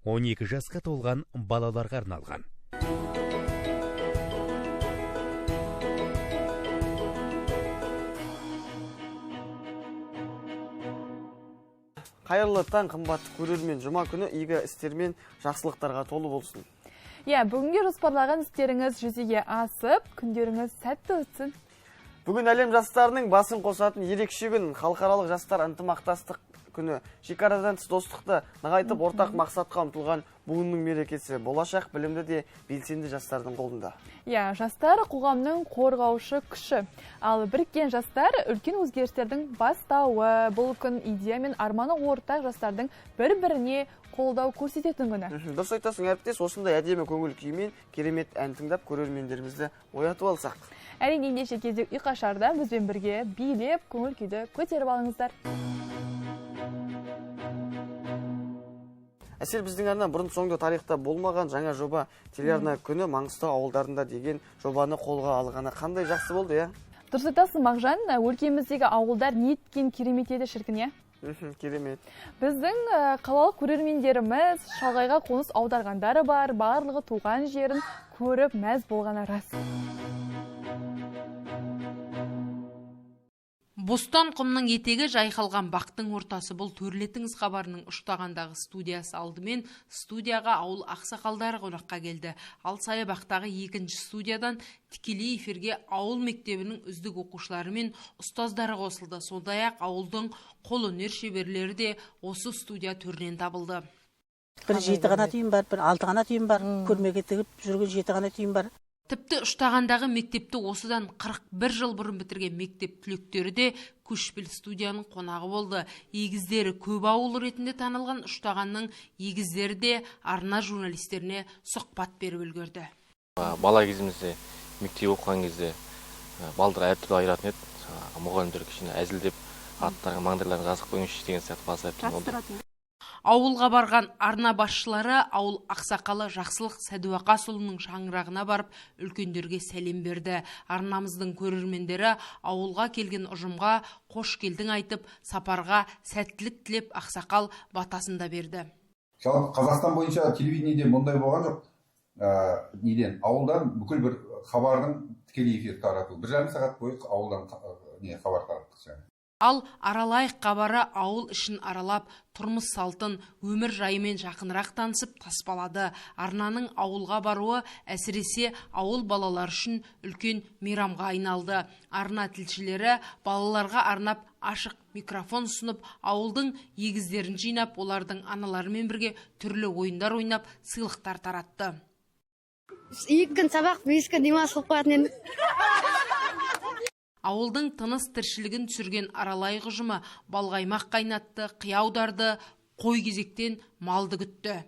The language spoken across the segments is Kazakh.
12 жасқа толған балаларға арналған. Қайырлы таң, қымбатты көрермен, жұма күні игі істермен жақсылықтарға толы болсын. Бүгінге жоспарлаған істеріңіз жүзеге асып, күндеріңіз сәтті өтсін. Бүгін әлем жастарының басын қосатын ерекше күн, халықаралық жастар ынтымақтастық күні. Шекарадан тыс достықты нығайтып ортақ мақсатқа ұмтылған бүгіннің мерекесі. Болашақ білімді де белсенді жастардың қолында. Жастар қоғамның қорғаушы күші. Ал біріккен жастар үлкен өзгерістердің бастауы. Бұл күн идея мен арманы ортақ жастардың бір-біріне қолдау көрсететін күні. Дұрыс айтасың, әріптес, осындай әдемі көңіл күймен керемет ән тыңдап көрермендерімізді оятып алсақ. Әрине, ендеше кезде ұйқашарда бізбен бірге билеп, көңіл күйді көтеріп алыңыздар. Әсел, біздің арна бұрын соңды тарихта болмаған жаңа жоба телеарна күні Маңғыстау ауылдарында деген жобаны қолға алғаны қандай жақсы болды, я? Дұрыс айтасың, Мағжан, өлкеміздегі ауылдар неткен керемет еді шіркін, я? Керемет. Біздің қалалық көрермендеріміз шалғайға қоныс аударғандары бар, барлығы туған жерін көріп мәз болғаны рас. Бостан құмның етегі жайқалған бақтың ортасы. Бұл төрлетіңіз хабарының ұштағандағы студиясы алдымен студияға ауыл ақсақалдары қонаққа келді. Ал саябақтағы екінші студиядан тікелей эфирге ауыл мектебінің үздік оқушылары мен ұстаздары қосылды. Сондай-ақ ауылдың қолөнер шеберлері де осы студия төрінен табылды. Бір 7 ғана түйін бар, бір 6 ғана түйін бар, көрмеге тігіп жүрген 7 ғана түйін бар. Тіпті ұштағандағы мектепті осыдан 41 жыл бұрын бітірген мектеп түлектері де көшпелі студияның қонағы болды. Егіздері көп ауыл ретінде танылған ұштағанның егіздері де арна журналистеріне сұхбат беріп үлгерді. Бала кезімізде мектеп оқыған кезде балдыр әртүрлі айыратын еді. Мұғалімдер кішкене әзілдеп, аттарға маңдайларын жазып қойыңызшы деген сияқты басып. Ауылға барған арна басшылары ауыл ақсақалы Жақсылық Сәдуақасұлының шаңырағына барып, үлкендерге сәлем берді. Арнамыздың көрермендері ауылға келген ұжымға қош келдің айтып, сапарға сәттілік тілеп ақсақал батасында берді. Жалпы Қазақстан бойынша телевидениеде мұндай болған жоқ. Ауылдан бүкіл бір хабардың тікелей эфир тарату. 1,5 сағат бойы ауылдан хабар тараттық. Ал аралайық хабары ауыл ішін аралап, тұрмыс салтын, өмір жайымен жақынырақ танысып таспалады. Арнаның ауылға баруы әсіресе ауыл балалар үшін үлкен мейрамға айналды. Арна тілшілері балаларға арнап ашық микрофон ұсынып, ауылдың егіздерін жинап, олардың аналарымен бірге түрлі ойындар ойнап, сыйлықтар таратты. 2 күн сабақ, 5 күн демалыс болып қоятын едім. Ауылдың тыныс тіршілігін түсірген аралайық ұжымы балғаймақ қайнатты, қия аударды, қой кезектен малды күтті.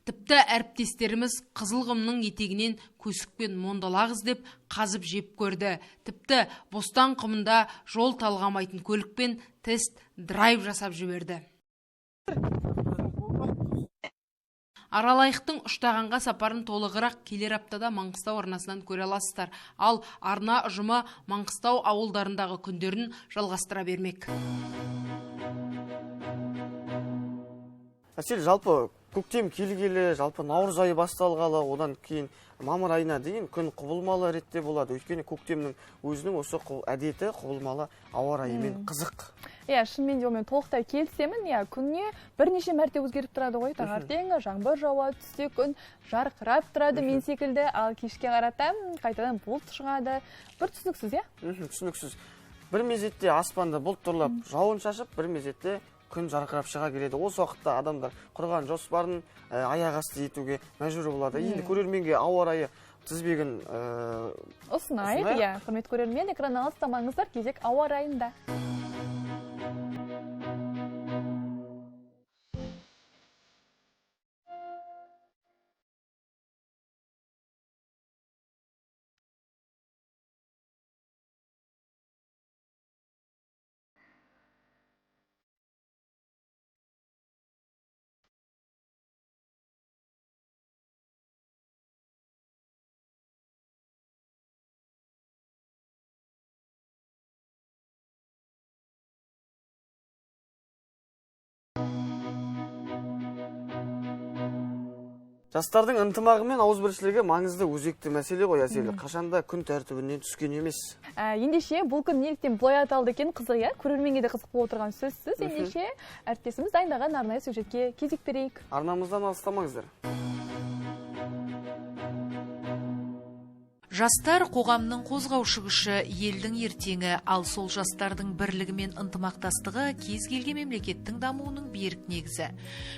Тіпті әріптестеріміз қызылғымның етегінен көсікпен мондалақ іздеп қазып жеп көрді. Тіпті бостан құмында жол талғамайтын көлікпен тест драйв жасап жіберді. Аралайықтың ұштағанға сапарын толығырақ келер аптада Маңғыстау арнасынан көре аласыздар. Ал арна ұжымы Маңғыстау ауылдарындағы күндерін жалғастыра бермек. Әсел, жалпы көктем келгелі, жалпы наурыз айы басталғалы, одан кейін мамыр айына дейін күн құбылмалы ретте болады. Өйткені көктемнің өзінің осы әдеті құбылмалы ауа райымен қызық. Шынымен де мен толықтай келісемін. Күнне бірнеше мәрте өзгеріп тұрады ғой. Таңертең жаңбыр жауады, түсте күн жарқырап тұрады мен секілді, ал кешке қарата қайтадан бұлт шығады. Бір түсініксіз, Түсініксіз. Бір мезетте аспанда бұлт тұрлап, жауын шашып, бір мезетте күн жарқырап шыға келеді. Осы уақытта адамдар құрған жоспарын аяқ асты етуге мәжбүр болады. Енді көрерменге ауа райы тізбегін ұсынайық. Құрметті көрермен, экран алыстамаңыздар, кезек ауа райында. Жастардың ынтымағы мен ауызбіршілігі маңызды өзекті мәселе ғой, Әсел. Қашанда күн тәртібінен түскен емес. Ендеше бұл күн неліктен бұлай аталды екен, қызық, иә? Көрерменге де қызық болып отырған сөзсіз. Ендеше әріптесіміз дайындаған арнайы сюжетке кезек берейік. Арнамыздан алыстамаңыздар. Жастар қоғамның қозғаушы күші, елдің ертеңі, ал сол жастардың бірлігі мен ынтымақтастығы кез келген мемлекеттің дамуының берік негізі.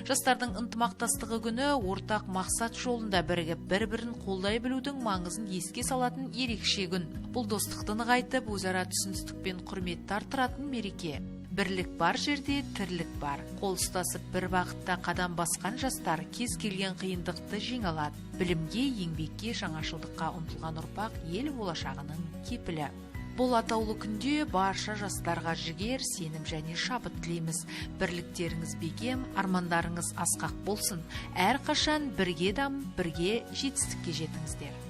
Жастардың ынтымақтастығы күні ортақ мақсат жолында бірігіп, бір-бірін қолдай білудің маңызын еске салатын ерекше күн. Бұл достықты нығайтып, өзара түсіністік пен құрметті арттыратын мереке. Бірлік бар жерде тірлік бар. Қол ұстасып бір бағытта қадам басқан жастар кез келген қиындықты жеңе алады. Білімге, еңбекке, жаңашылдыққа ұмтылған ұрпақ ел болашағының кепілі. Бұл атаулы күнде барша жастарға жігер, сенім және шабыт тілейміз. Бірліктеріңіз бекем, армандарыңыз асқақ болсын. Әрқашан бірге дамып, бірге жетістікке жетіңіздер.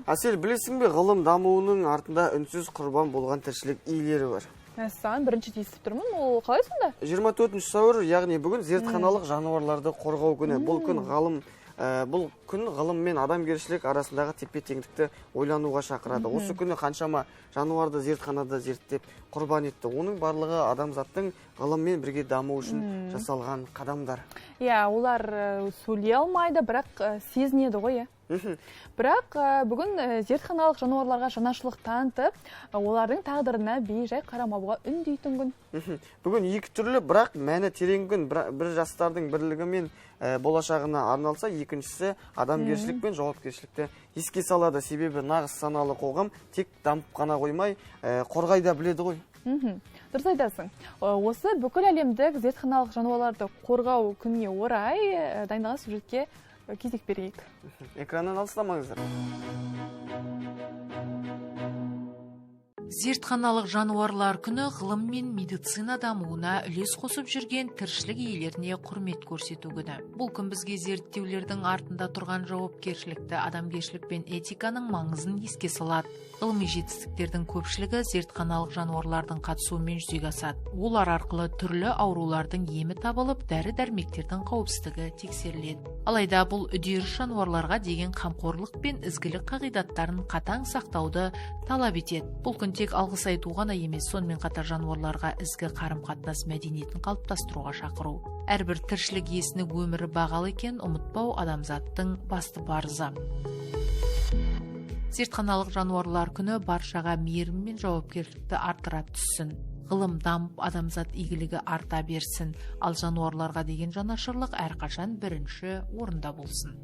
Әсел, білесің бе, ғылым дамуының артында үнсіз құрбан болған тіршілік иелері бар. Саған бірінші естіп тұрмын, ол қалай сонда? 24 сәуір, яғни бүгін зертханалық жануарларды қорғау күні. Бұл күн ғылым мен адамгершілік арасындағы тепе-теңдікті ойлануға шақырады. Осы күні қаншама жануарды зертханада зерттеп құрбан етті. Оның барлығы адамзаттың ғылыммен бірге даму үшін жасалған қадамдар. Олар сөйлей алмайды, бірақ сезінеді ғой. Бірақ бүгін зертханалық жануарларға жанашырлық танытып, олардың тағдырына бей-жай қарамауға үндейтін күн. Бүгін екі түрлі, бірақ мәні терең күн. Bir жастардың бірлігі мен болашағына арналса, екіншісі адамгершілік пен жауапкершілікті еске салады. Себебі нағыз саналы қоғам тек дамып қана қоймай, қорғай да біледі ғой. Дұрыс айтасың. Осы бүкіл әлемдік зертханалық жануарларды қорғау күніне орай дайындаған сюжетке кезек берейік. Экраннан алыстамаңыздар. Зертханалық жануарлар күні ғылым мен медицина дамуына үлес қосып жүрген тіршілік иелеріне құрмет көрсету күні. Бұл күн бізге зерттеулердің артында тұрған жауапкершілікті, адамгершілік пен этиканың маңызын еске салады. Ғылыми жетістіктердің көпшілігі зертханалық жануарлардың қатысуымен жүзеге асады. Олар арқылы түрлі аурулардың емі табылып, дәрі-дәрмектердің қауіпсіздігі тексеріледі. Алайда бұл үдеріс жануарларға деген қамқорлық пен ізгілік қағидаттарын қатаң сақтауды талап етеді. Бұл күн тек алғыс айту ғана емес, сонымен қатар жануарларға ізгі қарым-қатынас мәдениетін қалыптастыруға шақыру. Әрбір тіршілік иесінің өмірі бағалы екенін ұмытпау адамзаттың басты парызы. Зертханалық жануарлар күні баршаға мейірім мен жауапкершілікті арттыра түссін. Ғылым дамып, адамзат игілігі арта берсін, ал жануарларға деген жанашырлық әрқашан бірінші орында болсын.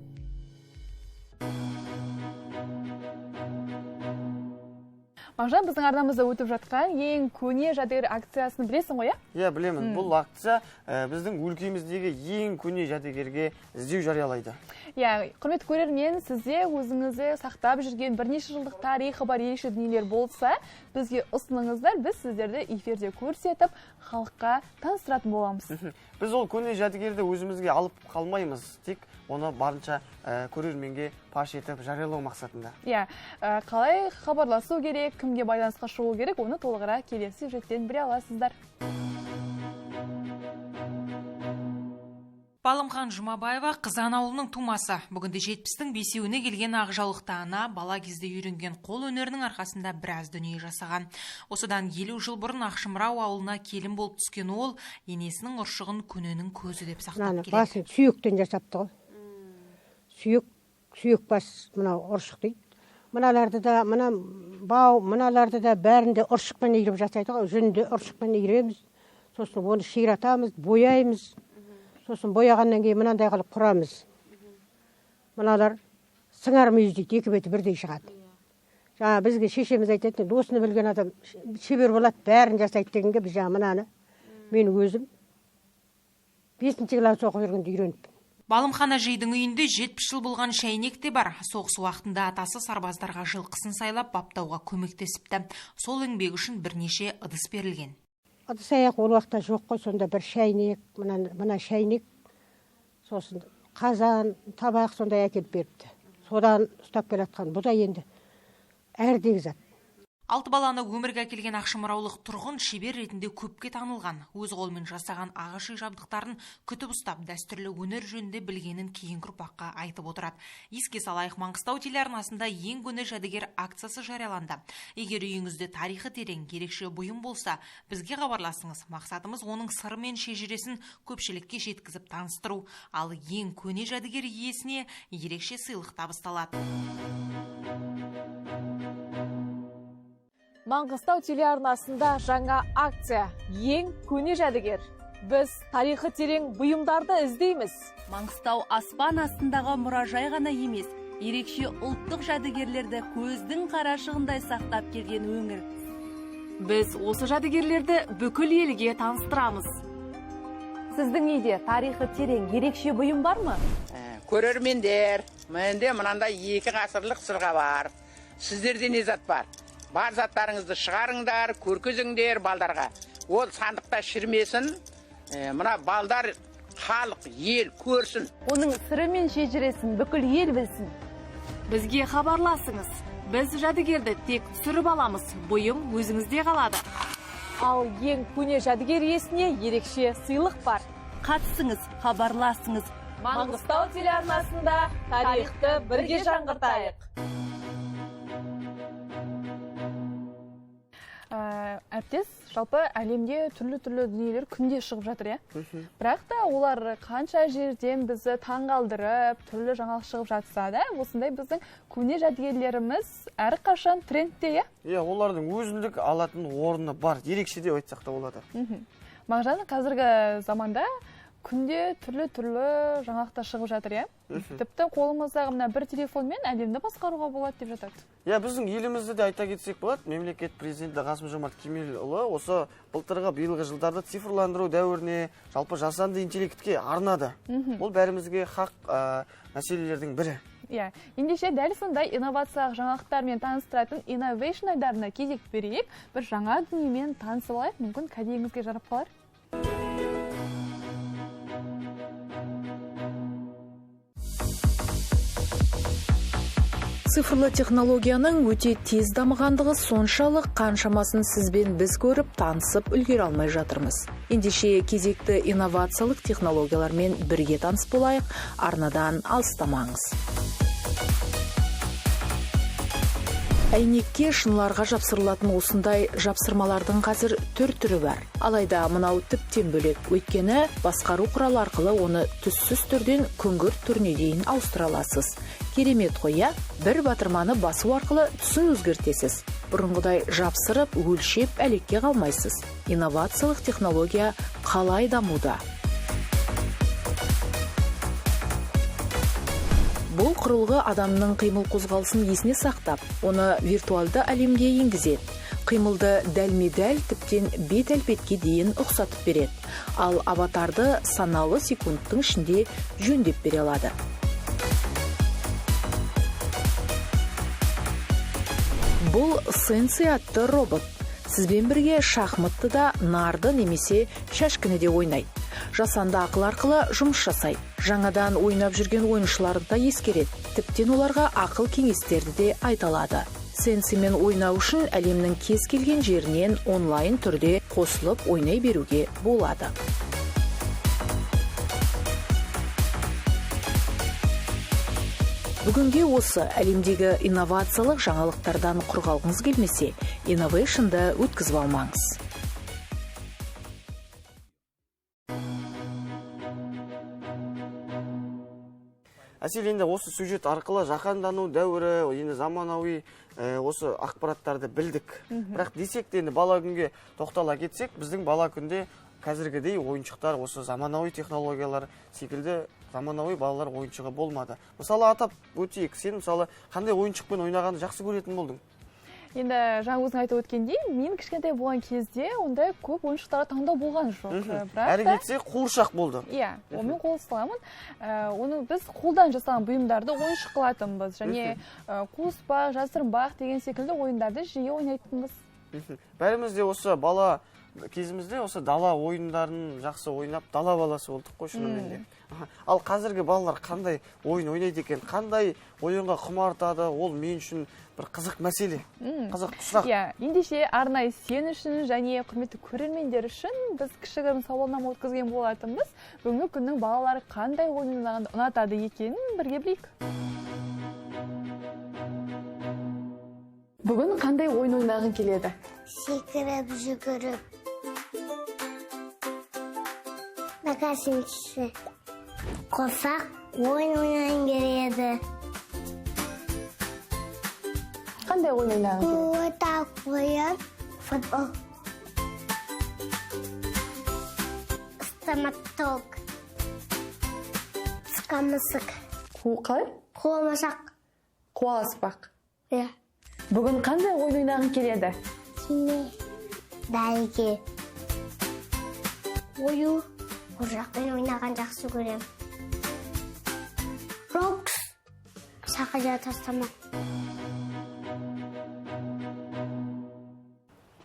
Мағжан, біздің арнамызда өтіп жатқан ең көне жәдігер акциясын білесің ғой, иә? Білемін. Бұл акция біздің өлкеміздегі ең көне жәдігерге іздеу жариялайды. Құрметті көрермен, сізде өзіңізді сақтап жүрген бірнеше жылдық тарихы бар ерекше дүниелер болса, бізге ұсыныңыздар, біз сіздерді эфирде көрсетіп, халыққа таныстыратын боламыз. Біз ол көне жәдігерді өзімізге алып қалмаймыз, тек оны барынша көрерменге паш етіп жариялау мақсатында. Қалай хабарласу керек, кімге байланысқа шығу керек, оны толығырақ келесі сюжеттен біле аласыздар. Балымхан Жұмабаева Қызан ауылының тумасы. Бүгінде 70-тің 5-еуіне келген ақжаулықты ана бала кезде үйренген қол өнерінің арқасында біраз дүние жасаған. Осыдан 50 жыл бұрын Ақшымырау ауылына келін болып түскен ол, енесінің ұршығын көненің көзі деп сақтап келеді. Басын сүйектен жасапты ғой. Сүйек бас мынау ұршық дейді. Мыналарды да бәрінде ұршықпен иіріп жасайды ғой. Жүнді ұршықпен иіреміз. Сосын оны ширатамыз, бояймыз. Сосын бояғаннан кейін мынандай қылып құрамыз. Мыналар сыңар мүйіз дейді, екі беті бірдей шығады. Жаңа бізге шешеміз айтатын, осыны білген адам шебер болады, бәрін жасайды дегенге біз жаңа мынаны мен өзім 5-ші класс оқып жүргенде үйреніппін. Балымхан әжейдің үйінде 70 жыл болған шәйнек те бар. Соғыс уақытында атасы сарбаздарға жылқысын сайлап баптауға көмектесіпті. Сол еңбек үшін бірнеше ыдыс берілген. Ыдыс аяқ ол уақытта жоқ қой, сонда бір шәйнек, мына шәйнек, сосын қазан, табақ сондай әкеліп беріпті. Содан ұстап келатқан, бұл да енді әрдегі зат. 6 баланы өмірге әкелген Ақшымыраулық тұрғын шебер ретінде көпке танылған. Өз қолымен жасаған ағаш үй жабдықтарын күтіп ұстап, дәстүрлі өнер жөнінде білгенін кейінгі ұрпаққа айтып отырады. Еске салайық, Маңғыстау телеарнасында ең көне жәдігер акциясы жарияланды. Егер үйіңізде тарихы терең, ерекше бұйым болса, бізге хабарласыңыз. Мақсатымыз оның сыры мен шежіресін көпшілікке жеткізіп таныстыру. Ал ең көне жәдігер иесіне ерекше сыйлық табысталады. Маңғыстау телеарнасында жаңа акция «Ең көне жәдігер». Біз тарихы терең бұйымдарды іздейміз. Маңғыстау аспан астындағы мұражай ғана емес, ерекше ұлттық жәдігерлерді көздің қарашығындай сақтап келген өңір. Біз осы жәдігерлерді бүкіл елге таныстырамыз. Сіздің үйде тарихы терең ерекше бұйым бар ма? Көрермендер, менде мынандай 2 ғасырлық сырға бар. Сіздерде не зат бар? Бар заттарыңызды шығарыңдар, көркізіңдер балдарға. Ол сандықта шірмесін, мына балдар халық, ел көрсін. Оның сыры мен шежіресін бүкіл ел білсін. Бізге хабарласыңыз. Біз жәдігерді тек түсіріп аламыз, бұйым өзіңізде қалады. Ал ең көне жәдігер иесіне ерекше сыйлық бар. Қатысыңыз, хабарласыңыз. Маңғыстау телеарнасында тарихты бірге жаңғыртайық. Әртес, жалпы әлемде түрлі дүниелер күнде шығып жатыр, бірақ та олар қанша жерден бізді таңғалдырып, түрлі жаңалық шығып жатса да, осындай біздің көне жәдігерлеріміз әрқашан трендте, олардың өзіндік алатын орны бар, ерекше деп айтсақ та болады. Мағжан, қазіргі заманда күнде түрлі жаңалықтар шығып жатыр, тіпті қолымыздағы мына бір телефонмен әлемді басқаруға болады деп жатады. Біздің елімізді де айта кетсек болады, мемлекет президенті Қасым-Жомарт Кемелұлы осы былтырғы биылғы жылдарды цифрландыру дәуіріне, жалпы жасанды интеллектке арнады. Ол бәрімізге хақ мәселелердің бірі. Ендеше дәл сондай инновациялық жаңалықтармен таныстыратын Innovation айдарына кезек берейік, бір жаңа дүниемен танысып алайық, мүмкін кәдеңізге жарап қалар. Цифрлы технологияның өте тез дамығандығы соншалық қаншамасын сізбен біз көріп, танысып үлгере алмай жатырмыз. Ендеше кезекті инновациялық технологиялармен бірге таныс болайық, арнадан алыстамаңыз. Әйнекке шыныларға жапсырылатын осындай жапсырмалардың қазір түрі бар. Алайда мынау тіптен бөлек, өйткені басқару құралы арқылы оны түссіз түрден күңгірт түріне дейін ауыстыра аласыз. Керемет қоя, бір батырманы басу арқылы түсін өзгертесіз. Бұрынғыдай жапсырып, өлшеп, әлекке қалмайсыз. Инновациялық технология қалай дамуда? Бұл құрылғы адамның қимыл қозғалысын есіне сақтап, оны виртуалды әлемге енгізеді. Қимылды дәлме-дәл тіптен бет әлпетке дейін ұқсатып береді. Ал аватарды санаулы секундтың ішінде жөндеп бере алады. Бұл Сенси атты робот. Сізбен бірге шахматты да, нарды немесе шашкіні де ойнайды. Жасанды ақыл арқылы жұмыс жасайды. Жаңадан ойнап жүрген ойыншыларды да ескереді. Тіптен оларға ақыл кеңестерді де айта алады. Сенсимен ойнау үшін әлемнің кез келген жерінен онлайн түрде қосылып ойнай беруге болады. Бүгінге осы әлемдегі инновациялық жаңалықтардан құр қалғыңыз келмесе, Innovation'ды өткізіп алмаңыз. Әсел, енді осы сюжет арқылы жаһандану дәуірі, енді заманауи осы ақпараттарды білдік. Бірақ десек те, енді бала күнге тоқтала кетсек, біздің бала күнде қазіргідей ойыншықтар, осы заманауи технологиялар секілді заманауи балалар ойыншығы болмады. Мысалы, атап өтейік, сен мысалы қандай ойыншықпен ойнағанды жақсы көретін болдың? Енді жаңа өзің айтып өткендей, мен кішкентай болған кезде ондай көп ойыншықтарға таңдау болған жоқ. Әрі кетсе қуыршақ болды. Онымен қол ұсталамын. Оны біз қолдан жасаған бұйымдарды ойыншық қылатынбыз. Және қуыспақ, жасырынбақ деген секілді ойындарды жиі ойнайтынбыз. Бәріміз де осы бала кезімізде осы дала ойындарын жақсы ойнап, дала баласы болдық қой шынымен де. Ал қазіргі балалар қандай ойын ойнайды екен, қандай ойынға құмартады, ол мен үшін бір қызық мәселе, қызық сұрақ. Ендеше арнайы сен үшін және құрметті көрермендер үшін біз кішігірім сауалнама өткізген болатынбыз. Бүгінгі күннің балалары қандай ойын ойнағанды ұнатады екенін бірге білейік. Бүгін қандай ойын ойнағың келеді? Секіріп, жүгіріп. Бақасыншысы. Қосақ ойын ойнағың келеді. Қандай ойын ойнағың келеді? Отақ ойын, футбол. Стоматолог. Қамысық. Қалай? Қолмасақ. Қуаласпақ. Иә. Бүгін қандай ойын ойнағың келеді? Кеме. Бәйге. Ою. Қожақпен ойнаған жақсы көрем. Рокс. Сақыжа тастамақ.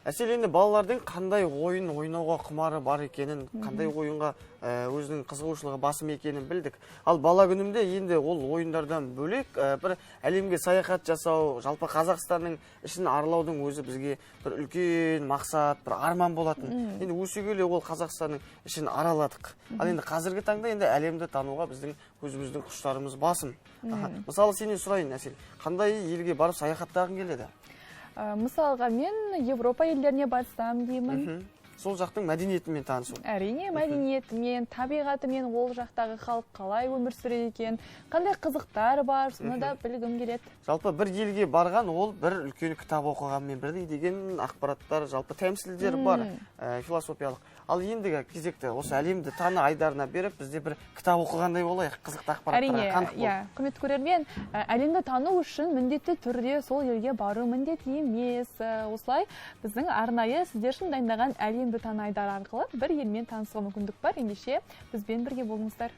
Әсел, енді балалардың қандай ойын ойнауға құмары бар екенін, қандай ойынға өзінің қызығушылығы басым екенін білдік. Ал бала күнімде енді ол ойындардан бөлек бір әлемге саяхат жасау, жалпы Қазақстанның ішін аралаудың өзі бізге бір үлкен мақсат, бір арман болатын. Енді өсе келе ол Қазақстанның ішін араладық. Ал енді қазіргі таңда енді әлемді тануға біздің өзіміздің құштарымыз басым. Мысалы сенен сұрайын, Әсел, қандай елге барып саяхаттағың келеді? Мысалға, мен Европа елдеріне барсам деймін. Сол жақтың мәдениетімен танысу. Әрине, мәдениетімен, табиғатымен, ол жақтағы халық қалай өмір сүреді екен, қандай қызықтар бар, соны да білгім келеді. Жалпы бір елге барған, ол бір үлкен кітап оқығанмен бірдей деген ақпараттар, жалпы тәмсілдер бар, философиялық. Ал ендігі кезекті осы әлемді таны айдарына беріп, бізде бір кітап оқығандай болайық, қызықты ақпараттарға қанық бол. Құрметті көрермен, әлемді тану үшін міндетті түрде сол елге бару міндет емес. Осылай біздің арнайы сіздер үшін дайындаған әлемді тану айдары арқылы бір елмен танысуға мүмкіндік бар. Ендеше бізбен бірге болыңыздар.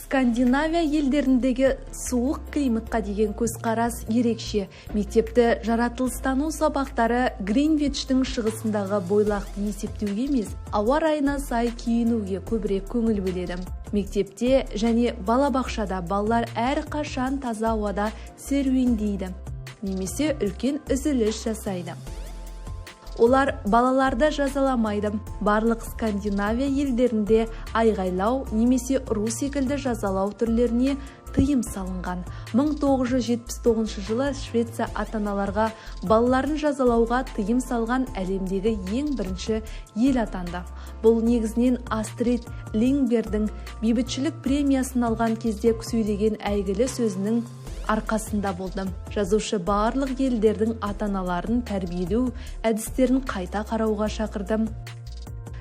Скандинавия елдеріндегі суық климатқа деген көзқарас ерекше. Мектепті жаратылыстану сабақтары Гринвичтің шығысындағы бойлақты есептеуге емес, ауа райына сай киінуге көбірек көңіл бөледі. Мектепте және балабақшада балалар әрқашан таза ауада серуендейді, немесе үлкен үзіліс жасайды. Олар балаларды жазаламайды. Барлық Скандинавия елдерінде айғайлау немесе ұру секілді жазалау түрлеріне тыйым салынған. 1979 жылы Швеция ата-аналарға балаларын жазалауға тыйым салған әлемдегі ең бірінші ел атанды. Бұл негізінен Астрид Лингбердің бейбітшілік премиясын алған кезде сөйлеген әйгілі сөзінің арқасында болды. Жазушы барлық елдердің ата-аналарын тәрбиелеу әдістерін қайта қарауға шақырды.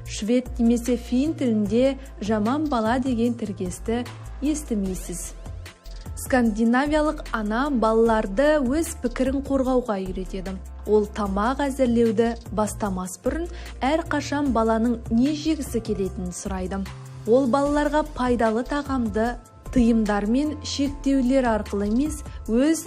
Швед немесе фин тілінде жаман бала деген тіркесті естімейсіз. Скандинавиялық ана балаларды өз пікірін қорғауға үйретеді. Ол тамақ әзірлеуді бастамас бұрын әрқашан баланың не жегісі келетінін сұрайды. Ол балаларға пайдалы тағамды тыйымдар мен шектеулер арқылы емес, өз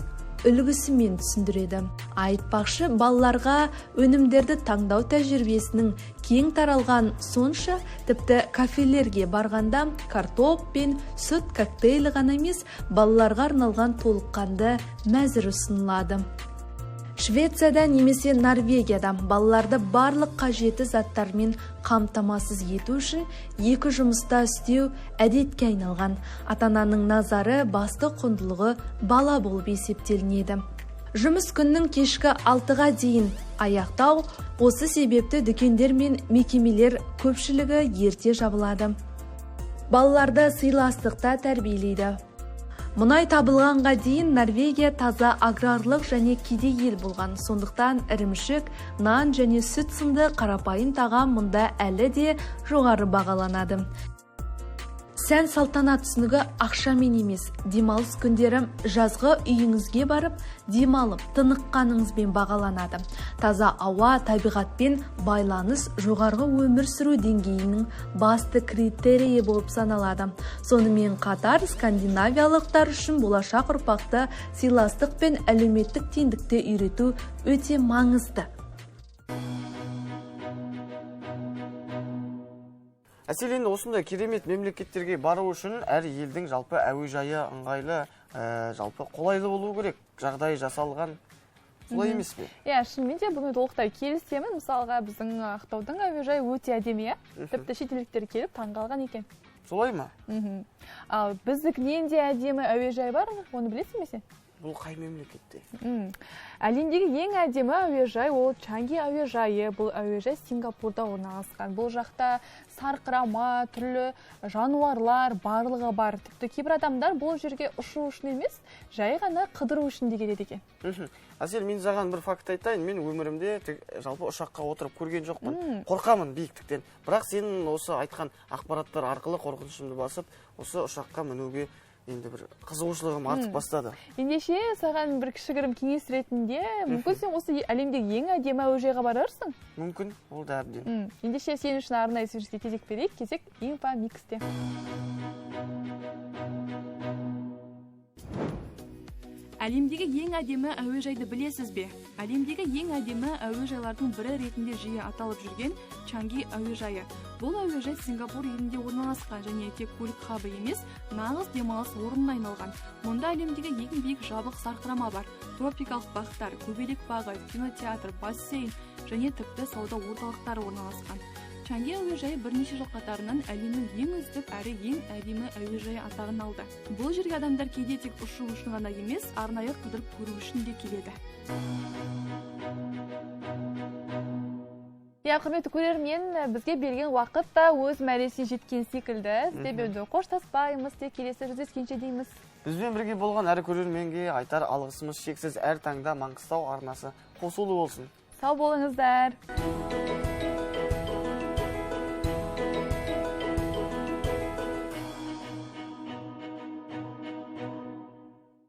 үлгісімен түсіндіреді. Айтпақшы, балаларға өнімдерді таңдау тәжірибесінің кең таралған сонша, тіпті кафелерге барғанда картоп пен сүт коктейлі ғана емес, балаларға арналған толыққанды мәзір ұсынылады. Швецияда немесе Норвегияда балаларды барлық қажетті заттармен қамтамасыз ету үшін екі жұмыста істеу әдетке айналған. Ата-ананың назары басты құндылығы бала болып есептелінеді. Жұмыс күннің кешкі 6-ға дейін аяқтау, осы себепті дүкендер мен мекемелер көпшілігі ерте жабылады. Балаларды сыйластықта тәрбиелейді. Мұнай табылғанға дейін Норвегия таза аграрлық және кедей ел болған. Сондықтан ірімшік, нан және сүт сынды қарапайым тағам мұнда әлі де жоғары бағаланады. сән салтанат түсінігі ақшамен емес, демалыс күндері жазғы үйіңізге барып, демалып, тыныққаныңызбен бағаланады. Таза ауа, табиғатпен байланыс жоғарғы өмір сүру деңгейінің басты критерийі болып саналады. Сонымен қатар скандинавиялықтар үшін болашақ ұрпақты сыйластық пен әлеуметтік теңдікті үйрету өте маңызды. Әсел, енді осындай керемет мемлекеттерге бару үшін әр елдің жалпы әуежайы ыңғайлы, жалпы қолайлы болу керек, жағдайы жасалған. Солай емес пе? Шынымен де бұны толықтай келісемін. Мысалға біздің Ақтаудың әуежайы өте әдемі, тіпті шетелдіктер келіп таңғалған екен. Солай ма? Ал біздікінен де әдемі әуежай бар, оны білесің бе сен? Бұл қай мемлекетте? Әлемдегі ең әдемі әуежай ол Чанги әуежайы. Бұл әуежай Сингапурда орналасқан. Бұл жақта сарқырама, түрлі жануарлар барлығы бар. Тіпті кейбір адамдар бұл жерге ұшу үшін емес, жай ғана қыдыру үшін де келеді екен. Әсел, мен саған бір факт айтайын. Мен өмірімде жалпы ұшаққа отырып көрген жоқпын. Қорқамын биіктіктен. Бірақ сенің осы айтқан ақпараттар арқылы қорқынышымды басып, осы ұшаққа мінуге енді бір қызығушылығым артып бастады. Ендеше саған бір кішігірім кеңес ретінде, мүмкін сен осы әлемдегі ең әдемі әуежайға барарсың? Мүмкін, ол да әбден. Ендеше сен үшін арнайы сөйлеске кезек берейік, кезек Инфо Миксте. Әлемдегі ең әдемі әуежайды білесіз бе? Әлемдегі ең әдемі әуежайлардың бірі ретінде жиі аталып жүрген Чанги әуежайы. Бұл әуежай Сингапур елінде орналасқан және тек көлік хабы емес, нағыз демалыс орнына айналған. Мұнда әлемдегі ең биік жабық сарқырама бар. Тропикалық бақтар, көбелек бағы, кинотеатр, бассейн және тіпті сауда орталықтары орналасқан. Чанги әуежайы бірнеше жыл қатарынан әлемнің ең үздік әрі ең әдемі әуежайы атағын алды. Бұл жерге адамдар кейде тек ұшу үшін ғана емес, арнайы қыдырып көру үшін де келеді. Құрметті көрермен, бізге берген уақыт та өз мәресіне жеткен секілді. Себебі қоштаспаймыз, тек келесі жүздескенше дейміз. Бізбен бірге болған әр көрерменге айтар алғысымыз шексіз. Әр таңда Маңғыстау арнасы қосулы болсын. Сау болыңыздар.